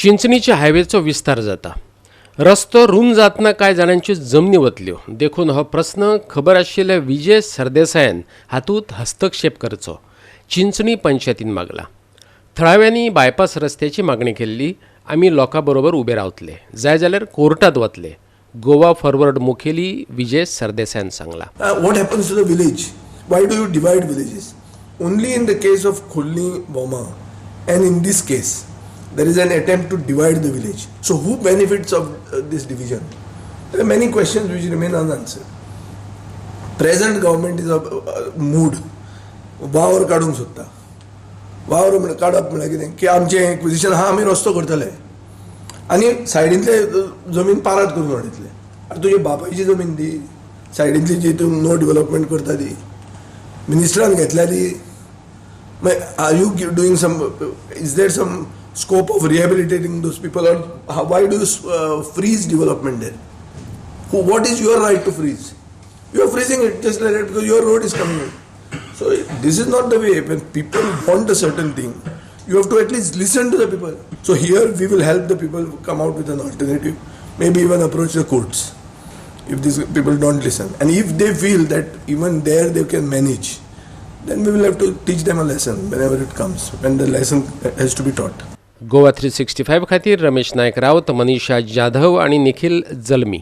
चिंचणीच्या हायवेचो विस्तार जाता. रस्तो रूंद जातना कांय जाणांच्यो जमनी वतल्यो देखून हो प्रस्न खबर आशिल्ल्या विजय सरदेसायान हातूंत हस्तक्षेप करचो चिंचणी पंचायतीन मागला. थळाव्यांनी बायपास रस्त्याची मागणी केल्ली. आमी लोकां बरोबर उबे रावतले, जाय जाल्यार कोर्टात वतले, गोवा फॉरवर्ड मुखेली विजय सरदेसायान Sangla. What happens to the village? Why do you divide villages? Only in the case of Khulni, Boma, and in this case, there is an attempt to divide the village. So who benefits of this division? There are many questions which remain unanswered. Present government is a mood. वावर काडूंक सोदता. वावर काडप म्हळ्यार कितें की आमचें acquisition आहा, आमी रस्तो करतले आनी सायडींतले जमीन पारात करून उडयतले. आतां तुजे बापायची जमीन दी, सायडींतली जी तूं नो डेव्हलपमेंट करता ती, मिनिस्टरान घेतल्या ती. मागीर are you doing some, is there some scope of rehabilitating those people, or why do you freeze development there? What is your right to freeze? You are freezing it just like that because your road is coming in. So this is not the way. When people want a certain thing, you have to at least listen to the people. So here we will help the people come out with an alternative, maybe even approach the courts if these people don't listen. And if they feel that even there they can manage, then we will have to teach them a lesson whenever it comes, when the lesson has to be taught. Goa 365 खातीर रमेश नायक रावत, मनीषा जाधव आणि निखिल जल्मी.